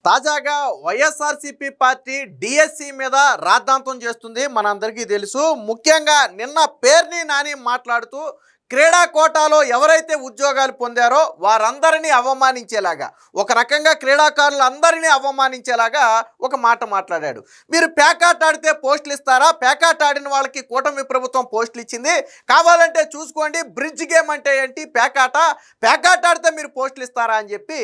తాజాగా YSRCP party DSC మీద రాద్ధాంతం చేస్తుంది. మనందరికీ తెలుసు. ముఖ్యంగా నిన్న పేర్ని నాని మాట్లాడుతూ క్రీడా కోటాలో ఎవరైతే ఉద్యోగాలు పొందారో వారందరినీ అవమానించేలాగా, ఒక రకంగా క్రీడాకారులందరినీ అవమానించేలాగా ఒక మాట మాట్లాడాడు. మీరు ప్యాకాట్ ఆడితే పోస్టులు ఇస్తారా? ప్యాకాట్ ఆడిన వాళ్ళకి కూటమి ప్రభుత్వం పోస్టులు ఇచ్చింది, కావాలంటే చూసుకోండి. బ్రిడ్జ్ గేమ్ అంటే ఏంటి? ప్యాకాట్ ఆడితే మీరు పోస్టులు ఇస్తారా అని చెప్పి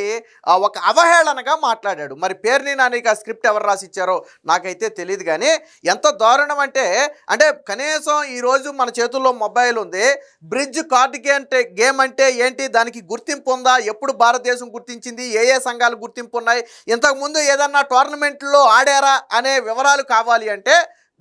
ఒక అవహేళనగా మాట్లాడాడు. మరి పేర్ని నానికి ఆ స్క్రిప్ట్ ఎవరు రాసిచ్చారో నాకైతే తెలియదు. కానీ ఎంత దారుణం అంటే కనీసం ఈరోజు మన చేతుల్లో మొబైల్ ఉంది. బ్రిడ్జ్ కార్డ్ గేమ్ అంటే ఏంటి? దానికి గుర్తింపు ఉందా? ఎప్పుడు భారతదేశం గుర్తించింది? ఏ సంఘాలు గుర్తింపు ఉన్నాయి? ఇంతకుముందు ఏదన్నా టోర్నమెంట్లో ఆడారా అనే వివరాలు కావాలి అంటే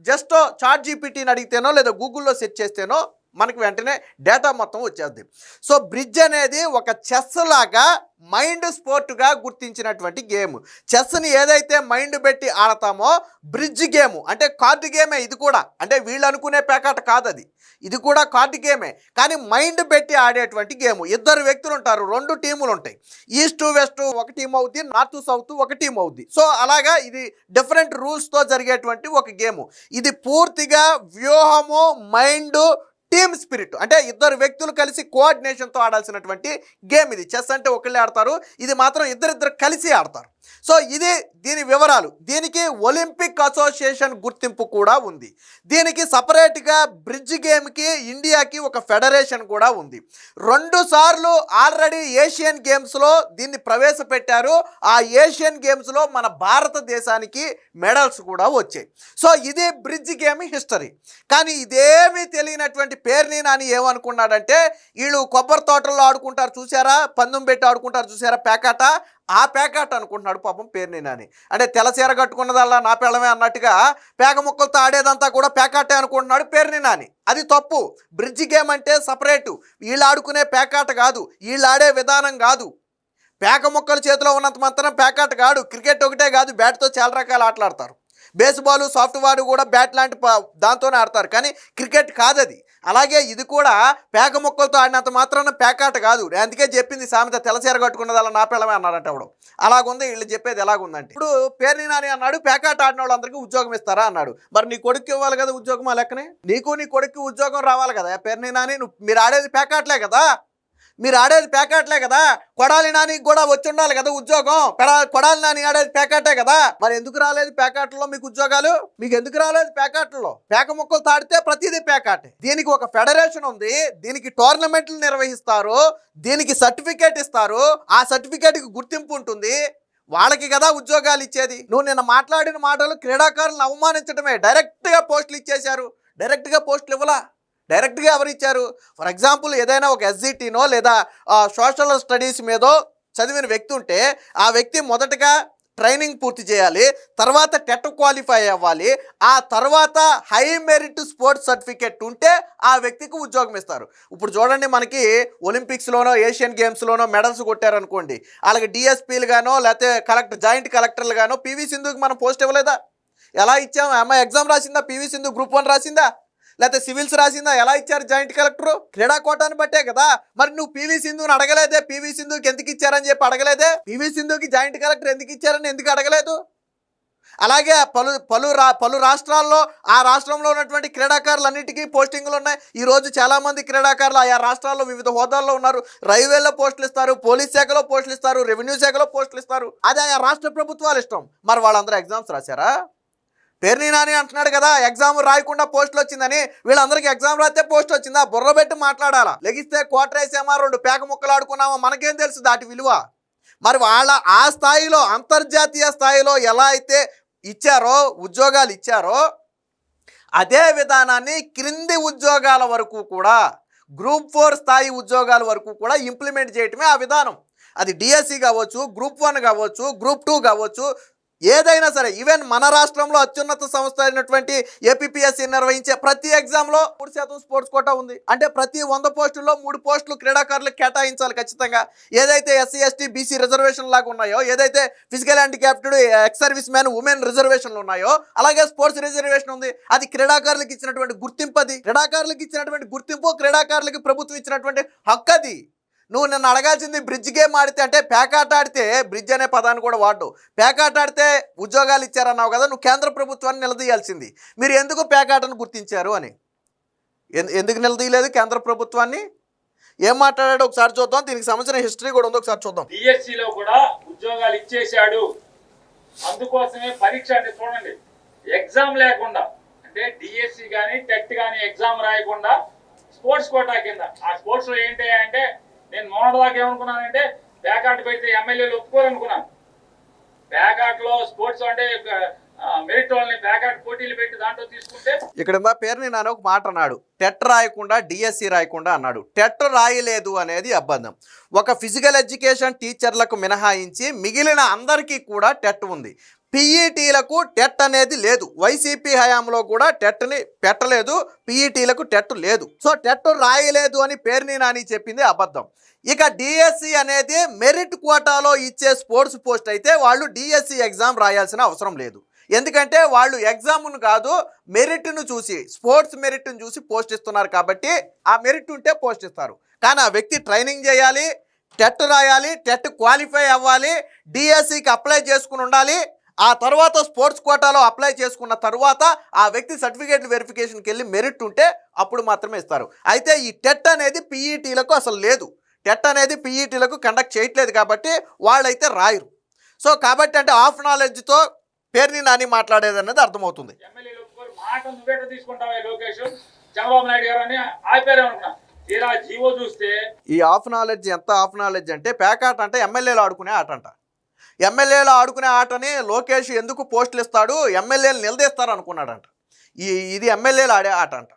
జస్ట్ చాట్ జీపీటీని అడిగితేనో లేదా గూగుల్లో సెర్చ్ చేస్తేనో మనకు వెంటనే డేటా మొత్తం వచ్చేద్ది. సో బ్రిడ్జ్ అనేది ఒక చెస్ లాగా మైండ్ స్పోర్ట్గా గుర్తించినటువంటి గేమ్. చెస్ని ఏదైతే మైండ్ పెట్టి ఆడతామో బ్రిడ్జ్ గేమ్ అంటే కార్డు గేమే ఇది కూడా. అంటే వీళ్ళు అనుకునే ప్యాకాట్ కాదు, ఇది కూడా కార్డు గేమే, కానీ మైండ్ పెట్టి ఆడేటువంటి గేమ్. ఇద్దరు వ్యక్తులు ఉంటారు, రెండు టీములు ఉంటాయి. ఈస్ట్ వెస్ట్ ఒక టీం అవుద్ది, నార్త్ సౌత్ ఒక టీం అవుద్ది. సో అలాగా ఇది డిఫరెంట్ రూల్స్తో జరిగేటువంటి ఒక గేమ్. ఇది పూర్తిగా వ్యూహము, మైండ్, టీమ్ స్పిరిట్, అంటే ఇద్దరు వ్యక్తులు కలిసి కోఆర్డినేషన్తో ఆడాల్సినటువంటి గేమ్ ఇది. చెస్ అంటే ఒకళ్ళే ఆడతారు, ఇది మాత్రం ఇద్దరిద్దరు కలిసి ఆడతారు. సో ఇది దీని వివరాలు. దీనికి ఒలింపిక్ అసోసియేషన్ గుర్తింపు కూడా ఉంది. దీనికి సపరేట్గా బ్రిడ్జ్ గేమ్కి ఇండియాకి ఒక ఫెడరేషన్ కూడా ఉంది. 2 సార్లు ఆల్రెడీ ఏషియన్ గేమ్స్లో దీన్ని ప్రవేశపెట్టారు. ఆ ఏషియన్ గేమ్స్లో మన భారతదేశానికి మెడల్స్ కూడా వచ్చాయి. సో ఇది బ్రిడ్జ్ గేమ్ హిస్టరీ. కానీ ఇదేమీ తెలియనటువంటి పేర్ని నాని ఏమనుకున్నాడంటే, వీళ్ళు కొబ్బరి తోటల్లో ఆడుకుంటారు చూసారా, పందెం పెట్టి ఆడుకుంటారు చూసారా ప్యాకాట, ఆ ప్యాకాట్ అనుకుంటున్నాడు పాపం పేర్ని నాని. అంటే తెల్లచీర కట్టుకున్నదల్లా నా పిల్లమే అన్నట్టుగా పేక ముక్కలతో ఆడేదంతా కూడా ప్యాకాటే అనుకుంటున్నాడు పేర్ని నాని. అది తప్పు. బ్రిడ్జ్ గేమ్ అంటే సపరేటు. వీళ్ళు ఆడుకునే ప్యాకాట్ కాదు, వీళ్ళు ఆడే విధానం కాదు. పేక ముక్కలు చేతిలో ఉన్నంత మాత్రం ప్యాకాట్ కాదు. క్రికెట్ ఒకటే కాదు, బ్యాట్తో చాలా రకాల ఆటలు ఆడతారు. బేస్బాల్ సాఫ్ట్వేర్ కూడా బ్యాట్ లాంటి దాంతోనే ఆడతారు, కానీ క్రికెట్ కాదు అది. అలాగే ఇది కూడా పేక ముక్కలతో ఆడినంత మాత్రాన ప్యాకాట్ కాదు. అందుకే చెప్పింది సామెత, తెల్లచీర కట్టుకున్నది అలా నా పిల్లమే అన్నారంట ఎవడు. అలాగుంది వీళ్ళు చెప్పేది. ఎలాగుందంటే ఇప్పుడు పేర్ని నాని అన్నాడు ప్యాకాట్ ఆడిన వాళ్ళందరికీ ఉద్యోగం ఇస్తారా అన్నాడు. మరి నీ కొడుకు ఇవ్వాలి కదా ఉద్యోగం, ఆ లెక్కనే నీకు నీ కొడుకు ఉద్యోగం రావాలి కదా. పేర్ని నాని మీరు ఆడేది ప్యాకాట్లే కదా, కొడాలి నానికి కూడా వచ్చి ఉండాలి కదా ఉద్యోగం. కొడాలి నాని ఆడేది ప్యాకాటే కదా. మరి ఎందుకు రాలేదు ప్యాకాట్లో మీకు ఉద్యోగాలు? మీకు ఎందుకు రాలేదు ప్యాకాట్లో? పేక ముక్కలు తాడితే ప్రతిదీ ప్యాకాటే. దీనికి ఒక ఫెడరేషన్ ఉంది, దీనికి టోర్నమెంట్లు నిర్వహిస్తారు, దీనికి సర్టిఫికేట్ ఇస్తారు, ఆ సర్టిఫికేట్కి గుర్తింపు ఉంటుంది. వాళ్ళకి కదా ఉద్యోగాలు ఇచ్చేది. నువ్వు నిన్న మాట్లాడిన మాటలు క్రీడాకారులను అవమానించడమే. డైరెక్ట్గా పోస్టులు ఇచ్చేశారు. డైరెక్ట్గా పోస్టులు ఇవ్వలా, డైరెక్ట్గా ఎవరు ఇచ్చారు? ఫర్ ఎగ్జాంపుల్ ఏదైనా ఒక ఎస్జిటీనో లేదా సోషల్ స్టడీస్ మీదో చదివిన వ్యక్తి ఉంటే ఆ వ్యక్తి మొదటగా ట్రైనింగ్ పూర్తి చేయాలి, తర్వాత టెట్ క్వాలిఫై అవ్వాలి, ఆ తర్వాత హై మెరిట్ స్పోర్ట్స్ సర్టిఫికేట్ ఉంటే ఆ వ్యక్తికి ఉద్యోగం ఇస్తారు. ఇప్పుడు చూడండి, మనకి ఒలింపిక్స్లోనో ఏషియన్ గేమ్స్లోనో మెడల్స్ కొట్టారనుకోండి, వాళ్ళకి డిఎస్పీలు గానో లేకపోతే జాయింట్ కలెక్టర్లు గానో పివి సింధుకి మనం పోస్ట్ ఇవ్వలేదా? ఎలా ఇచ్చాము? అమ్మాయి ఎగ్జామ్ రాసిందా? పివి సింధు గ్రూప్ 1 రాసిందా? లేకపోతే సివిల్స్ రాసిందా? ఎలా ఇచ్చారు జాయింట్ కలెక్టరు? క్రీడా కోటాను బట్టే కదా. మరి నువ్వు పివి సింధుని అడగలేదే, పివి సింధుకి ఎందుకు ఇచ్చారని చెప్పి అడగలేదే, పివి సింధుకి జాయింట్ కలెక్టర్ ఎందుకు ఇచ్చారని ఎందుకు అడగలేదు? అలాగే పలు రాష్ట్రాల్లో ఆ రాష్ట్రంలో ఉన్నటువంటి క్రీడాకారులన్నిటికీ పోస్టింగ్లు ఉన్నాయి. ఈరోజు చాలామంది క్రీడాకారులు ఆయా రాష్ట్రాల్లో వివిధ హోదాల్లో ఉన్నారు. రైల్వేలో పోస్టులు ఇస్తారు, పోలీస్ శాఖలో పోస్టులు ఇస్తారు, రెవెన్యూ శాఖలో పోస్టులు ఇస్తారు. అది ఆయా రాష్ట్ర ప్రభుత్వాలు ఇష్టం. మరి వాళ్ళందరూ ఎగ్జామ్స్ రాశారా? పేర్ని నాని అంటున్నాడు కదా ఎగ్జామ్ రాయకుండా పోస్టులు వచ్చిందని. వీళ్ళందరికీ ఎగ్జామ్ రాస్తే పోస్ట్ వచ్చిందా? బుర్ర పెట్టి మాట్లాడాలా. లెగిస్తే కోటరేసామా, 2 పేక ముక్కలు ఆడుకున్నామా, మనకేం తెలుసు దాటి విలువ? మరి వాళ్ళ ఆ స్థాయిలో అంతర్జాతీయ స్థాయిలో ఎలా అయితే ఇచ్చారో ఉద్యోగాలు ఇచ్చారో అదే విధానాన్ని క్రింది ఉద్యోగాల వరకు కూడా, గ్రూప్ 4 స్థాయి ఉద్యోగాల వరకు కూడా ఇంప్లిమెంట్ చేయటమే ఆ విధానం. అది డిఎస్సి కావచ్చు, గ్రూప్ 1 కావచ్చు, గ్రూప్ 2 కావచ్చు, ఏదైనా సరే. ఈవెన్ మన రాష్ట్రంలో అత్యున్నత సంస్థ అయినటువంటి ఏపీపీఎస్సీ నిర్వహించే ప్రతి ఎగ్జామ్లో 3% స్పోర్ట్స్ కోటా ఉంది. అంటే ప్రతి 100 పోస్టుల్లో 3 పోస్టులు క్రీడాకారులకు కేటాయించాలి ఖచ్చితంగా. ఏదైతే ఎస్సీ ఎస్టీ బీసీ రిజర్వేషన్ లాగా ఉన్నాయో, ఏదైతే physical handicapped ex service man women రిజర్వేషన్లు ఉన్నాయో, అలాగే స్పోర్ట్స్ రిజర్వేషన్ ఉంది. అది క్రీడాకారులకు ఇచ్చినటువంటి గుర్తింపు. అది క్రీడాకారులకు ఇచ్చినటువంటి గుర్తింపు, క్రీడాకారులకి ప్రభుత్వం ఇచ్చినటువంటి హక్కు. అది నువ్వు నన్ను అడగాల్సింది బ్రిడ్జ్ గేమ్ ఆడితే అంటే పేకాట ఆడితే బ్రిడ్జ్ అనే పదాన్ని కూడా వాడు పేకాట ఆడితే ఉద్యోగాలు ఇచ్చారన్నావు కదా, నువ్వు కేంద్ర ప్రభుత్వాన్ని నిలదీయాల్సింది. మీరు ఎందుకు పేకాటను గుర్తించారు అని ఎందుకు నిలదీయలేదు కేంద్ర ప్రభుత్వాన్ని? ఏం మాట్లాడాడు ఒకసారి చూద్దాం. దీనికి సంబంధించిన హిస్టరీ కూడా ఉంది, ఒకసారి చూద్దాం. డిఎస్సిలో కూడా ఉద్యోగాలు ఇచ్చేశాడు, అందుకోసమే పరీక్ష అంటే చూడండి ఎగ్జామ్ లేకుండా అంటే డిఎస్సి కానీ టెట్ కానీ ఎగ్జామ్ రాయకుండా స్పోర్ట్స్ కోటా కింద. ఆ స్పోర్ట్స్ లో ఏంటి అంటే నేను మొన్నటిదాకా ఏమనుకున్నానంటే ప్యాకాట్ పెడితే ఎమ్మెల్యేలు ఒప్పుకోరనుకున్నాను. ప్యాకాట్ లో స్పోర్ట్స్ అంటే మెరిట్ వాళ్ళని ప్యాకాట్ పోటీలు పెట్టి దాంట్లో తీసుకుంటే ఇక్కడ పేరుని నాన్న ఒక మాట అన్నాడు, టెట్ రాయకుండా డిఎస్సి రాయకుండా అన్నాడు. టెట్ రాయలేదు అనేది అబద్ధం. ఒక ఫిజికల్ ఎడ్యుకేషన్ టీచర్లకు మినహాయించి మిగిలిన అందరికీ కూడా టెట్ ఉంది. పీఈటీలకు టెట్ అనేది లేదు. వైసీపీ హయాంలో కూడా టెట్ని పెట్టలేదు, పీఈటీలకు టెట్ లేదు. సో టెట్ రాయలేదు అని పేరుని నాని చెప్పింది అబద్ధం. ఇక డిఎస్సి అనేది మెరిట్ కోటాలో ఇచ్చే స్పోర్ట్స్ పోస్ట్ అయితే వాళ్ళు డిఎస్సి ఎగ్జామ్ రాయాల్సిన అవసరం లేదు. ఎందుకంటే వాళ్ళు ఎగ్జామ్ను కాదు మెరిట్ను చూసి, స్పోర్ట్స్ మెరిట్ను చూసి పోస్ట్ ఇస్తున్నారు కాబట్టి ఆ మెరిట్ ఉంటే పోస్ట్ ఇస్తారు. కానీ ఆ వ్యక్తి ట్రైనింగ్ చేయాలి, టెట్ రాయాలి, టెట్ క్వాలిఫై అవ్వాలి, డిఎస్సికి అప్లై చేసుకుని ఉండాలి. ఆ తర్వాత స్పోర్ట్స్ కోటాలో అప్లై చేసుకున్న తర్వాత ఆ వ్యక్తి సర్టిఫికేట్ వెరిఫికేషన్కి వెళ్ళి మెరిట్ ఉంటే అప్పుడు మాత్రమే ఇస్తారు. అయితే ఈ టెట్ అనేది పీఈటీలకు అసలు లేదు. టెట్ అనేది పీఈటీలకు కండక్ట్ చేయట్లేదు కాబట్టి వాళ్ళైతే రాయరు. సో కాబట్టి అంటే హాఫ్ నాలెడ్జ్తో పేరుని నాని మాట్లాడేది అనేది అర్థమవుతుంది. ఎమ్మెల్యేలు మాట నువ్వేట తీసుకుంటావా లోకేష్ చంద్రబాబు నాయుడు గారు అని ఆపారు అనుకున్నా. తీరా జీవో చూస్తే ఈ హాఫ్ నాలెడ్జ్ ఎంత హాఫ్ నాలెడ్జ్ అంటే పేకాట అంటే ఎమ్మెల్యేలు ఆడుకునే ఆట అంట. ఎమ్మెల్యేలు ఆడుకునే ఆటని లోకేష్ ఎందుకు పోస్టులు ఇస్తాడు, ఎమ్మెల్యేలు నిలదీస్తారు అనుకున్నాడంట. ఇది ఎమ్మెల్యేలు ఆడే ఆట అంట.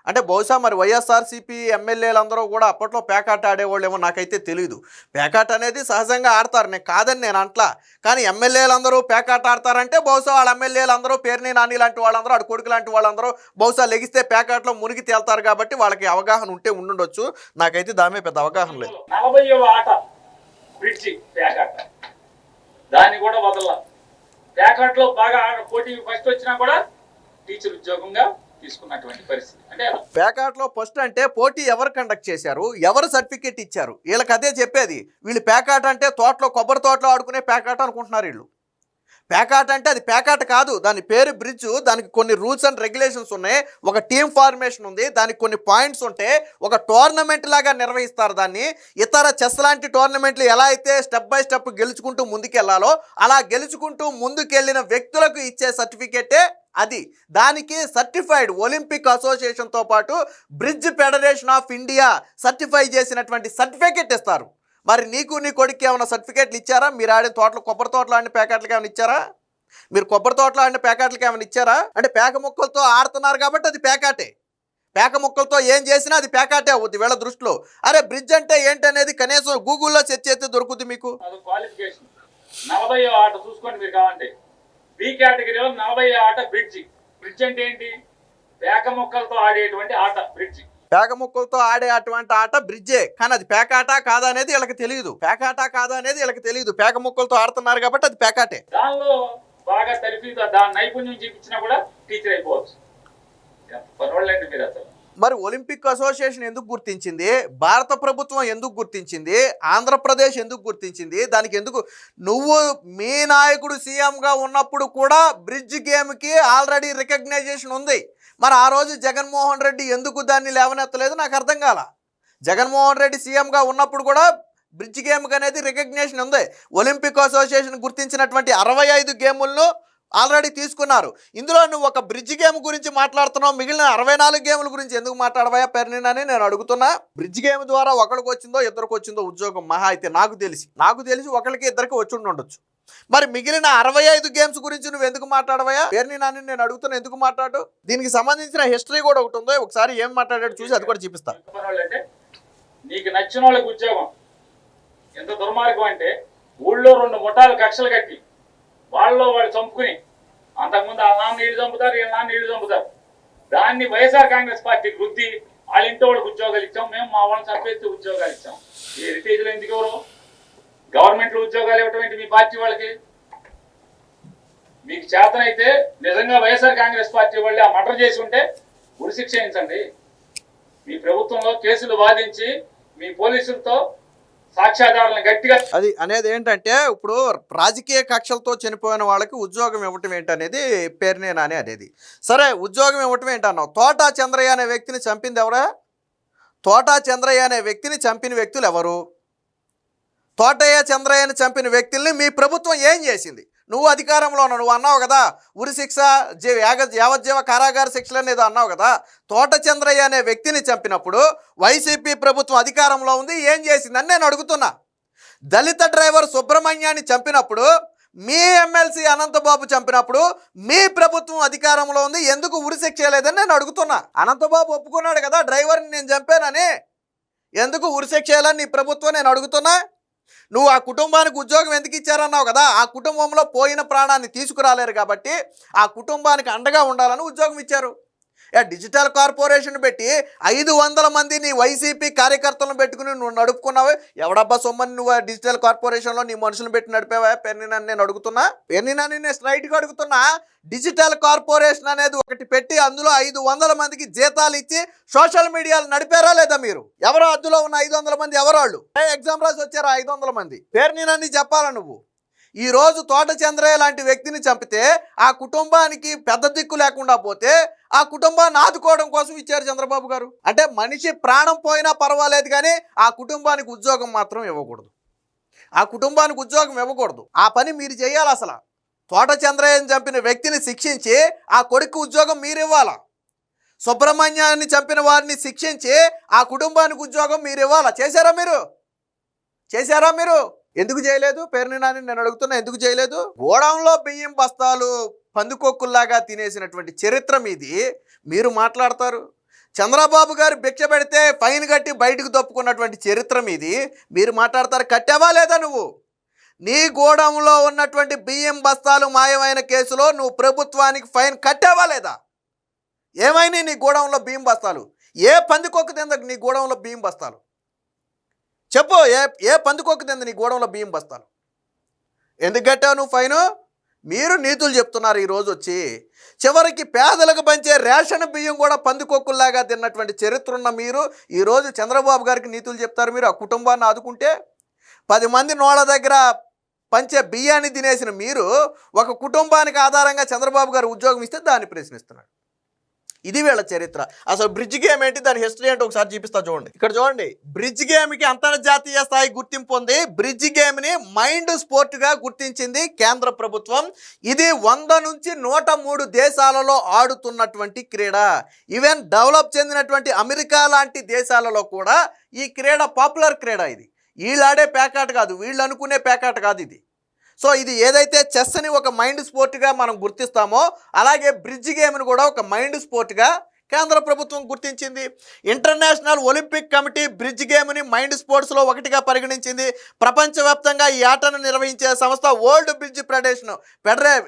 అంటే బహుశా మరి వైఎస్ఆర్సీపీ ఎమ్మెల్యేలందరూ కూడా అప్పట్లో పేకాట ఆడేవాళ్ళేమో నాకైతే తెలియదు. పేకాట అనేది సహజంగా ఆడతారు, నేను కాదని నేను అంట్లా. కానీ ఎమ్మెల్యేలందరూ పేకాట ఆడతారంటే బహుశా వాళ్ళ ఎమ్మెల్యేలందరూ పేరుని నాని లాంటి వాళ్ళందరూ ఆడు కొడుకు లాంటి వాళ్ళందరూ బహుశా లెగిస్తే పేకాటలో మునిగి తేల్తారు కాబట్టి వాళ్ళకి అవగాహన ఉంటే ఉండుండొచ్చు. నాకైతే దాని పెద్ద అవగాహన లేదు. 40వ ఆట బ్రిడ్జి పేకాట, దాన్ని కూడా వదల. ప్యాకాట్ లో బాగా పోటీ ఫస్ట్ వచ్చినా కూడా టీచర్ ఉద్యోగంగా తీసుకున్నటువంటి పరిస్థితి. అంటే ప్యాకాట్ లో ఫస్ట్ అంటే పోటీ ఎవరు కండక్ట్ చేశారు, ఎవరు సర్టిఫికేట్ ఇచ్చారు, వీళ్ళకి అదే చెప్పేది. వీళ్ళు ప్యాకాట్ అంటే తోటలో కొబ్బరి తోటలో ఆడుకునే ప్యాకాట్ అనుకుంటున్నారు వీళ్ళు. ప్యాకాట్ అంటే అది ప్యాకాట్ కాదు, దాని పేరు బ్రిడ్జ్. దానికి కొన్ని రూల్స్ అండ్ రెగ్యులేషన్స్ ఉన్నాయి, ఒక టీమ్ ఫార్మేషన్ ఉంది, దానికి కొన్ని పాయింట్స్ ఉంటే ఒక టోర్నమెంట్ లాగా నిర్వహిస్తారు దాన్ని. ఇతర చెస్ లాంటి టోర్నమెంట్లు ఎలా అయితే స్టెప్ బై స్టెప్ గెలుచుకుంటూ ముందుకెళ్లాలో అలా గెలుచుకుంటూ ముందుకెళ్ళిన వ్యక్తులకు ఇచ్చే సర్టిఫికేటే అది. దానికి సర్టిఫైడ్ ఒలింపిక్ అసోసియేషన్తో పాటు bridge federation of India certify చేసినటువంటి సర్టిఫికేట్ ఇస్తారు. మరి నీకు నీ కొడుకు ఏమైనా సర్టిఫికేట్లు ఇచ్చారా? మీరు ఆడిన తోటలు కొబ్బరి తోటలు ఆడిన ప్యాకెట్లకి ఏమైనా ఇచ్చారా? మీరు కొబ్బరి తోటలు ఆడిన ప్యాకెట్లకి ఏమైనా ఇచ్చారా? అంటే పేక ముక్కలతో ఆడుతున్నారు కాబట్టి అది పేకాటే. పేక ముక్కలతో ఏం చేసినా అది పేకాటే అవుద్ది వీళ్ళ దృష్టిలో. అరే బ్రిడ్జ్ అంటే ఏంటనేది కనీసం గూగుల్లో సెర్చ్ చేస్తే దొరుకుతుంది మీకు. క్వాలిఫికేషన్ 40వ ఆట చూసుకోండి మీరు కావాలంటే. బి కేటగిరీలో 40వ ఆట బ్రిడ్జి. బ్రిడ్జ్ అంటే ఏంటి? పేక ముక్కలతో ఆడేటువంటి ఆట బ్రిడ్జి. పేక ముక్కలతో ఆడే అటువంటి ఆట బ్రిడ్జే, కానీ అది పేకాట కాదా అనేది వీళ్ళకి తెలియదు. పేకాట కాదా అనేది వీళ్ళకి తెలియదు. పేక ముక్కలతో ఆడుతున్నారు కాబట్టి అది పేకాటే. దానిలో బాగా తరిఫీ దాని నైపుణ్యం చూపించినా కూడా టీచర్ అయిపోవచ్చు. పర్వాలేండి మీరు అసలు. మరి ఒలింపిక్ అసోసియేషన్ ఎందుకు గుర్తించింది, భారత ప్రభుత్వం ఎందుకు గుర్తించింది, ఆంధ్రప్రదేశ్ ఎందుకు గుర్తించింది, దానికి ఎందుకు? నువ్వు మీ నాయకుడు సీఎంగా ఉన్నప్పుడు కూడా బ్రిడ్జ్ గేమ్కి ఆల్రెడీ రికగ్నైజేషన్ ఉంది. మరి ఆ రోజు జగన్మోహన్ రెడ్డి ఎందుకు దాన్ని లేవనెత్తలేదు నాకు అర్థం కాల. జగన్మోహన్ రెడ్డి సీఎంగా ఉన్నప్పుడు కూడా బ్రిడ్జ్ గేమ్కి అనేది రికగ్నేషన్ ఉంది. ఒలింపిక్ అసోసియేషన్ గుర్తించినటువంటి 65 గేములను ఆల్రెడీ తీసుకున్నారు. ఇందులో నువ్వు ఒక బ్రిడ్జ్ గేమ్ గురించి మాట్లాడుతున్నావు, మిగిలిన 64 గేముల గురించి ఎందుకు మాట్లాడవా పెర్నినని నేను అడుగుతున్నా. బ్రిడ్జ్ గేమ్ ద్వారా ఒకరికి వచ్చిందో ఇద్దరికి వచ్చిందో ఉద్యోగం మహా అయితే నాకు తెలిసి ఒకరికి ఇద్దరికి వచ్చి ఉండొచ్చు. మరి మిగిలిన 65 గేమ్స్ గురించి నువ్వు ఎందుకు మాట్లాడవా పేరుని నాని నేను అడుగుతున్నా, ఎందుకు మాట్లాడు? దీనికి సంబంధించిన హిస్టరీ కూడా ఒకటి ఉందో, ఒకసారి ఏం మాట్లాడాడు చూసి అది కూడా చూపిస్తా. నీకు నచ్చిన వాళ్ళకి ఉద్యోగం ఎంత దుర్మార్గం అంటే ఊళ్ళో 2 ముఠాలు కక్షలు కట్టి వాళ్ళు చంపుకుని అంతకుముందు ఆ నాన్న నీళ్లు చంపుతారు, ఈ నాన్న నీళ్లు చంపుతారు. దాన్ని వైఎస్ఆర్ కాంగ్రెస్ పార్టీకి వృద్ధి వాళ్ళ ఇంటి వాళ్ళకి ఉద్యోగాలు ఇచ్చాం, మేము మా వాళ్ళని చంపేస్తే ఉద్యోగాలు ఇచ్చాం. ఈ హెరిటేజ్లో ఎందుకు ఎవరు గవర్నమెంట్లో ఉద్యోగాలు ఇవ్వటం ఏంటి మీ పార్టీ వాళ్ళకి? మీకు చేతనైతే నిజంగా వైఎస్ఆర్ కాంగ్రెస్ పార్టీ వాళ్ళే ఆ మర్డర్ చేసి ఉంటే ఉరిశిక్ష వేయించండి. మీ ప్రభుత్వంలో కేసులు వాదించి మీ పోలీసులతో సాక్ష్యాధారాలను గట్టిగా అది అనేది ఏంటంటే ఇప్పుడు రాజకీయ కక్షలతో చనిపోయిన వాళ్ళకి ఉద్యోగం ఇవ్వటం ఏంటనేది పేరునే నాని అనేది. సరే, ఉద్యోగం ఇవ్వటం ఏంటన్నావు. తోటా చంద్రయ్య అనే వ్యక్తిని చంపింది ఎవరా? తోటా చంద్రయ్య అనే వ్యక్తిని చంపిన వ్యక్తులు ఎవరు? తోటయ్య చంద్రయ్యని చంపిన వ్యక్తుల్ని మీ ప్రభుత్వం ఏం చేసింది? నువ్వు అధికారంలో ఉన్నావు, నువ్వు అన్నావు కదా ఉరి శిక్ష, యావజ్జీవ కారాగార శిక్షలు అనేది అన్నావు కదా. తోట చంద్రయ్య అనే వ్యక్తిని చంపినప్పుడు వైసీపీ ప్రభుత్వం అధికారంలో ఉంది, ఏం చేసిందని నేను అడుగుతున్నా. దళిత డ్రైవర్ సుబ్రహ్మణ్యాన్ని చంపినప్పుడు, మీ ఎమ్మెల్సీ అనంతబాబు చంపినప్పుడు మీ ప్రభుత్వం అధికారంలో ఉంది, ఎందుకు ఉరి శిక్ష చేయలేదని నేను అడుగుతున్నా. అనంతబాబు ఒప్పుకున్నాడు కదా డ్రైవర్ని నేను చంపానని, ఎందుకు ఉరి శిక్ష చేయాలని నీ ప్రభుత్వం నేను అడుగుతున్నా. నువ్వు ఆ కుటుంబానికి ఉద్యోగం ఎందుకు ఇచ్చారన్నావు కదా. ఆ కుటుంబంలో పోయిన ప్రాణాన్ని తీసుకురాలేరు కాబట్టి ఆ కుటుంబానికి అండగా ఉండాలని ఉద్యోగం ఇచ్చారు. డిజిటల్ కార్పొరేషన్ పెట్టి 500 మంది నీ వైసీపీ కార్యకర్తలను పెట్టుకుని నువ్వు నడుపుకున్నావు. ఎవడబ్బా సొమ్మని నువ్వు డిజిటల్ కార్పొరేషన్లో నీ మనుషులను పెట్టి నడిపావా? పెర్నినాని నేను అడుగుతున్నా, పెర్నినాని నేను స్ట్రైట్గా అడుగుతున్నా. డిజిటల్ కార్పొరేషన్ అనేది ఒకటి పెట్టి అందులో 500 మందికి జీతాలు ఇచ్చి సోషల్ మీడియాలు నడిపారా లేదా మీరు? ఎవరో అద్దులో ఉన్న 500 మంది ఎవరు? వాళ్ళు ఎగ్జామ్ రాసి వచ్చారా 500 మంది? పెర్నినాని చెప్పాలా నువ్వు? ఈరోజు తోట చంద్రయ్య లాంటి వ్యక్తిని చంపితే ఆ కుటుంబానికి పెద్ద దిక్కు లేకుండా పోతే ఆ కుటుంబాన్ని ఆదుకోవడం కోసం ఇచ్చారు చంద్రబాబు గారు. అంటే మనిషి ప్రాణం పోయినా పర్వాలేదు కానీ ఆ కుటుంబానికి ఉద్యోగం మాత్రం ఇవ్వకూడదు. ఆ కుటుంబానికి ఉద్యోగం ఇవ్వకూడదు. ఆ పని మీరు చేయాలి. అసలు తోట చంద్రయ్యని చంపిన వ్యక్తిని శిక్షించి ఆ కొడుకు ఉద్యోగం మీరు ఇవ్వాలా. సుబ్రహ్మణ్యాన్ని చంపిన వారిని శిక్షించి ఆ కుటుంబానికి ఉద్యోగం మీరు ఇవ్వాలా. చేశారా మీరు? చేశారా మీరు? ఎందుకు చేయలేదు? పేర్నినాని నేను అడుగుతున్నా, ఎందుకు చేయలేదు? గోడౌన్లో బియ్యం బస్తాలు పందుకొక్కుల్లాగా తినేసినటువంటి చరిత్ర మీది మీరు మాట్లాడతారు. చంద్రబాబు గారు భిక్ష పెడితే ఫైన్ కట్టి బయటకు తప్పుకున్నటువంటి చరిత్ర మీది మీరు మాట్లాడతారు. కట్టావా లేదా నువ్వు? నీ గోడౌన్లో ఉన్నటువంటి బియ్యం బస్తాలు మాయమైన కేసులో నువ్వు ప్రభుత్వానికి ఫైన్ కట్టావా లేదా? ఏమైనా నీ గోడౌన్లో బియ్యం బస్తాలు? ఏ పందికొక్కు తిందకు నీ గోడౌన్లో బియ్యం బస్తాలు? చెప్పు, ఏ పందుకోకు తింది నీ గోడంలో బియ్యం బస్తాలు? ఎందుకు కట్టావు నువ్వు ఫైను? మీరు నీతులు చెప్తున్నారు ఈరోజు వచ్చి. చివరికి పేదలకు పంచే రేషన్ బియ్యం కూడా పందుకొక్కుల్లాగా తిన్నటువంటి చరిత్ర ఉన్న మీరు ఈరోజు చంద్రబాబు గారికి నీతులు చెప్తారు. మీరు ఆ కుటుంబాన్ని ఆదుకుంటే 10 మంది నోళ్ళ దగ్గర పంచే బియ్యాన్ని తినేసిన మీరు ఒక కుటుంబానికి ఆధారంగా చంద్రబాబు గారు ఉద్యోగం ఇస్తే దాన్ని ప్రశ్నిస్తున్నాడు. ఇది వీళ్ళ చరిత్ర. అసలు బ్రిడ్జ్ గేమ్ ఏంటి, దాని హిస్టరీ ఏంటో ఒకసారి చూపిస్తా చూడండి. ఇక్కడ చూడండి, బ్రిడ్జ్ గేమ్కి అంతర్జాతీయ స్థాయి గుర్తింపు ఉంది. బ్రిడ్జ్ గేమ్ని మైండ్ స్పోర్ట్గా గుర్తించింది కేంద్ర ప్రభుత్వం. ఇది 100 నుంచి 103 దేశాలలో ఆడుతున్నటువంటి క్రీడ. ఈవెన్ డెవలప్ చెందినటువంటి అమెరికా లాంటి దేశాలలో కూడా ఈ క్రీడ పాపులర్ క్రీడ. ఇది వీళ్ళాడే పేకాట కాదు, వీళ్ళు అనుకునే పేకాట కాదు ఇది. సో ఇది ఏదైతే చెస్ని ఒక మైండ్ స్పోర్ట్గా మనం గుర్తిస్తామో అలాగే బ్రిడ్జ్ గేమ్ని కూడా ఒక మైండ్ స్పోర్ట్గా కేంద్ర ప్రభుత్వం గుర్తించింది. ఇంటర్నేషనల్ ఒలింపిక్ కమిటీ బ్రిడ్జ్ గేమ్ని మైండ్ స్పోర్ట్స్లో ఒకటిగా పరిగణించింది. ప్రపంచవ్యాప్తంగా ఈ ఆటను నిర్వహించే సంస్థ వరల్డ్ బ్రిడ్జ్ ఫెడరేషన్.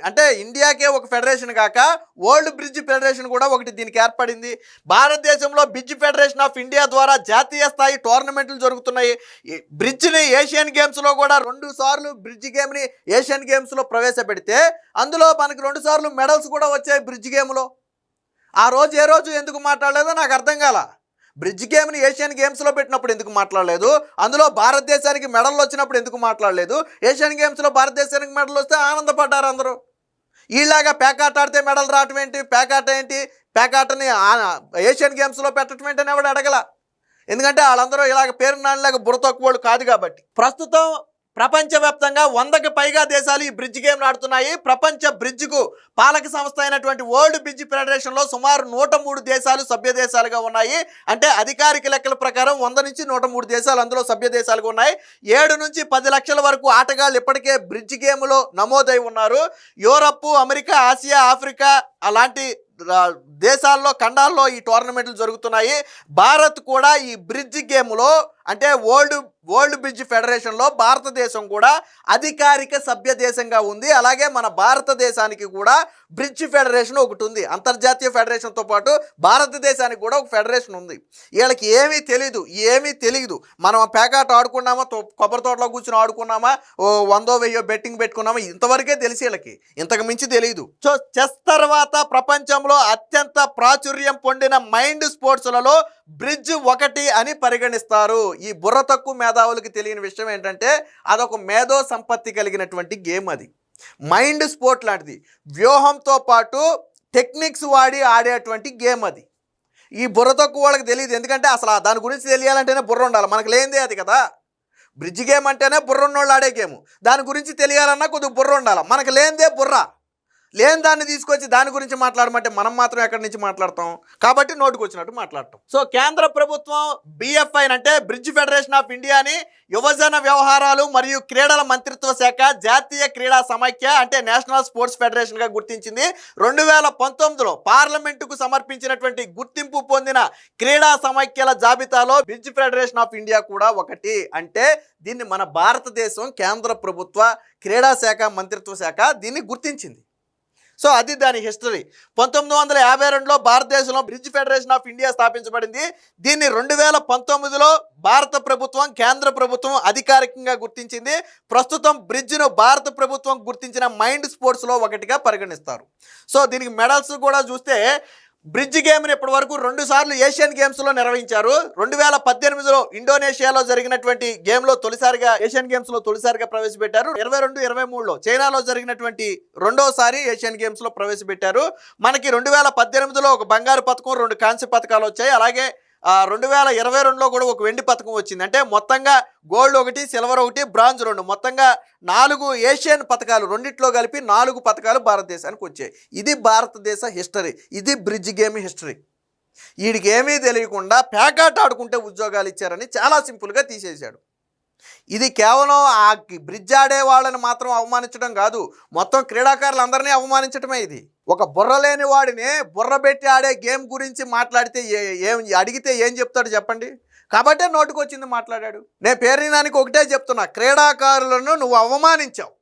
అంటే ఇండియాకే ఒక ఫెడరేషన్ కాక వరల్డ్ బ్రిడ్జ్ ఫెడరేషన్ కూడా ఒకటి దీనికి ఏర్పడింది. భారతదేశంలో బ్రిడ్జ్ ఫెడరేషన్ ఆఫ్ ఇండియా ద్వారా జాతీయ స్థాయి టోర్నమెంట్లు జరుగుతున్నాయి. బ్రిడ్జ్ని ఏషియన్ గేమ్స్లో కూడా 2 సార్లు బ్రిడ్జ్ గేమ్ని ఏషియన్ గేమ్స్లో ప్రవేశపెడితే అందులో మనకి 2 సార్లు మెడల్స్ కూడా వచ్చాయి బ్రిడ్జ్ గేమ్లో. ఆ రోజు ఏ రోజు ఎందుకు మాట్లాడలేదో నాకు అర్థం కాల. బ్రిడ్జ్ గేమ్ని ఏషియన్ గేమ్స్లో పెట్టినప్పుడు ఎందుకు మాట్లాడలేదు? అందులో భారతదేశానికి మెడల్ వచ్చినప్పుడు ఎందుకు మాట్లాడలేదు? ఏషియన్ గేమ్స్లో భారతదేశానికి మెడల్ వస్తే ఆనందపడ్డారు అందరూ. ఈలాగా పేకాట ఆడితే మెడల్ రావటం ఏంటి? పేకాట ఏంటి? పేకాటని ఏషియన్ గేమ్స్లో పెట్టడం ఏంటని ఎవడు అడగల. ఎందుకంటే వాళ్ళందరూ ఇలాగ పేరు నానిలాగా బుర్ర తక్కువోళ్ళు కాదు కాబట్టి. ప్రస్తుతం ప్రపంచవ్యాప్తంగా 100కి పైగా దేశాలు ఈ బ్రిడ్జ్ గేమ్ ఆడుతున్నాయి. ప్రపంచ బ్రిడ్జ్కు పాలక సంస్థ అయినటువంటి వరల్డ్ బ్రిడ్జ్ ఫెడరేషన్లో సుమారు 103 దేశాలు సభ్య దేశాలుగా ఉన్నాయి. అంటే అధికారిక లెక్కల ప్రకారం 100 నుంచి 103 దేశాలు అందులో సభ్య దేశాలుగా ఉన్నాయి. 7 నుంచి 10 లక్షల వరకు ఆటగాళ్ళు ఇప్పటికే బ్రిడ్జ్ గేమ్లో నమోదై ఉన్నారు. యూరప్, అమెరికా, ఆసియా, ఆఫ్రికా అలాంటి దేశాల్లో ఖండాల్లో ఈ టోర్నమెంట్లు జరుగుతున్నాయి. భారత్ కూడా ఈ బ్రిడ్జ్ గేమ్లో అంటే వరల్డ్ బ్రిడ్జ్ ఫెడరేషన్లో భారతదేశం కూడా అధికారిక సభ్య దేశంగా ఉంది. అలాగే మన భారతదేశానికి కూడా బ్రిడ్జ్ ఫెడరేషన్ ఒకటి ఉంది. అంతర్జాతీయ ఫెడరేషన్తో పాటు భారతదేశానికి కూడా ఒక ఫెడరేషన్ ఉంది. వీళ్ళకి ఏమీ తెలియదు. మనం పేకాట ఆడుకున్నామా, కొబ్బరి తోటలో కూర్చొని ఆడుకున్నామా, 100-1000 బెట్టింగ్ పెట్టుకున్నామా, ఇంతవరకే తెలిసి వీళ్ళకి, ఇంతకు మించి తెలియదు. సో చెస్ తర్వాత ప్రపంచంలో అత్యంత ప్రాచుర్యం పొందిన మైండ్ స్పోర్ట్స్లలో బ్రిడ్జ్ 1 అని పరిగణిస్తారు. ఈ బుర్ర తక్కువ మేధావులకి తెలియని విషయం ఏంటంటే అదొక మేధో సంపత్తి కలిగినటువంటి గేమ్. అది మైండ్ స్పోర్ట్ లాంటిది. వ్యూహంతో పాటు టెక్నిక్స్ వాడి ఆడేటువంటి గేమ్ అది. ఈ బుర్ర తక్కువ వాళ్ళకి తెలియదు. ఎందుకంటే అసలు దాని గురించి తెలియాలంటేనే బుర్ర ఉండాలి. మనకు లేనిదే అది కదా. బ్రిడ్జ్ గేమ్ అంటేనే బుర్ర ఉన్నోళ్ళు ఆడే గేమ్. దాని గురించి తెలియాలన్నా కొద్దిగా బుర్ర ఉండాలి. మనకు లేనిదే బుర్ర. లేని దాన్ని తీసుకొచ్చి దాని గురించి మాట్లాడమంటే మనం మాత్రం ఎక్కడి నుంచి మాట్లాడతాం? కాబట్టి నోటుకు వచ్చినట్టు మాట్లాడటం. సో కేంద్ర ప్రభుత్వం BFI అంటే బ్రిడ్జ్ ఫెడరేషన్ ఆఫ్ ఇండియాని యువజన వ్యవహారాలు మరియు క్రీడల మంత్రిత్వ శాఖ జాతీయ క్రీడా సమైక్య అంటే నేషనల్ స్పోర్ట్స్ ఫెడరేషన్గా గుర్తించింది. 2019లో పార్లమెంటుకు సమర్పించినటువంటి గుర్తింపు పొందిన క్రీడా సమైక్యల జాబితాలో బ్రిడ్జ్ ఫెడరేషన్ ఆఫ్ ఇండియా కూడా ఒకటి. అంటే దీన్ని మన భారతదేశం కేంద్ర ప్రభుత్వ క్రీడా శాఖ మంత్రిత్వ శాఖ దీన్ని గుర్తించింది. సో అది దాని హిస్టరీ. 1952లో భారతదేశంలో బ్రిడ్జ్ ఫెడరేషన్ ఆఫ్ ఇండియా స్థాపించబడింది. దీన్ని 2019లో భారత ప్రభుత్వం కేంద్ర ప్రభుత్వం అధికారికంగా గుర్తించింది. ప్రస్తుతం బ్రిడ్జ్ను భారత ప్రభుత్వం గుర్తించిన మైండ్ స్పోర్ట్స్లో ఒకటిగా పరిగణిస్తారు. సో దీనికి మెడల్స్ కూడా చూస్తే బ్రిడ్జ్ గేమ్ని ఇప్పటి వరకు 2 సార్లు ఏషియన్ గేమ్స్లో నిర్వహించారు. 2018లో ఇండోనేషియాలో జరిగినటువంటి గేమ్లో తొలిసారిగా ఏషియన్ గేమ్స్లో తొలిసారిగా ప్రవేశపెట్టారు. 22-23లో చైనాలో జరిగినటువంటి రెండోసారి ఏషియన్ గేమ్స్లో ప్రవేశపెట్టారు. మనకి 2018లో ఒక బంగారు పథకం 2 కాంస్య పథకాలు వచ్చాయి. అలాగే 2022లో కూడా ఒక వెండి పథకం వచ్చింది. అంటే మొత్తంగా గోల్డ్ 1, సిల్వర్ 1, బ్రాంజ్ 2, మొత్తంగా 4 ఏషియన్ పథకాలు, రెండిట్లో కలిపి 4 పథకాలు భారతదేశానికి వచ్చాయి. ఇది భారతదేశ హిస్టరీ. ఇది బ్రిడ్జ్ గేమ్ హిస్టరీ. వీడికి ఏమీ తెలియకుండా పేకాట ఆడుకుంటే ఉద్యోగాలు ఇచ్చారని చాలా సింపుల్గా తీసేశాడు. ఇది కేవలం ఆ బ్రిడ్జ్ ఆడే వాళ్ళని మాత్రం అవమానించడం కాదు, మొత్తం క్రీడాకారులందరినీ అవమానించడమే. ఇది ఒక బుర్ర లేని వాడిని బుర్ర పెట్టి ఆడే గేమ్ గురించి మాట్లాడితే అడిగితే ఏం చెప్తాడు చెప్పండి? కాబట్టే నోటుకు వచ్చింది మాట్లాడాడు. నేను పేరునానికి ఒకటే చెప్తున్నా, క్రీడాకారులను నువ్వు అవమానించావు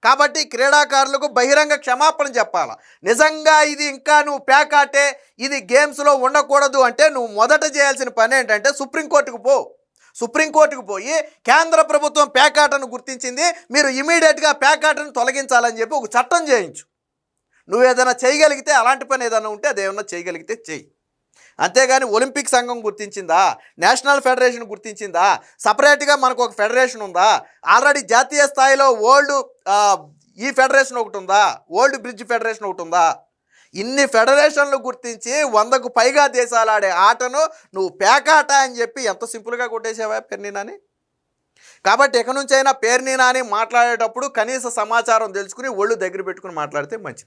కాబట్టి క్రీడాకారులకు బహిరంగ క్షమాపణ చెప్పాలా. నిజంగా ఇది ఇంకా నువ్వు పేకాటే, ఇది గేమ్స్లో ఉండకూడదు అంటే నువ్వు మొదట చేయాల్సిన పని ఏంటంటే సుప్రీంకోర్టుకు పో. సుప్రీంకోర్టుకు పోయి కేంద్ర ప్రభుత్వం పేకాటను గుర్తించింది, మీరు ఇమీడియట్గా పేకాటను తొలగించాలని చెప్పి ఒక చట్టం చేయించు. నువ్వు ఏదైనా చేయగలిగితే, అలాంటి పని ఏదైనా ఉంటే అదేమన్నా చేయగలిగితే చెయ్యి. అంతేగాని ఒలింపిక్ సంఘం గుర్తించిందా, నేషనల్ ఫెడరేషన్ గుర్తించిందా, సపరేట్గా మనకు ఒక ఫెడరేషన్ ఉందా, ఆల్రెడీ జాతీయ స్థాయిలో ఈ ఫెడరేషన్ ఒకటి ఉందా, వరల్డ్ బ్రిడ్జ్ ఫెడరేషన్ ఒకటి ఉందా? ఇన్ని ఫెడరేషన్లు గుర్తించి 100కు పైగా దేశాలు ఆడే ఆటను నువ్వు పేకాట అని చెప్పి ఎంత సింపుల్గా కొట్టేసావా పేర్ని నాని? కాబట్టి ఇక నుంచైనా పేర్ని నాని మాట్లాడేటప్పుడు కనీస సమాచారం తెలుసుకుని ఒళ్ళు దగ్గర పెట్టుకుని మాట్లాడితే మంచిది.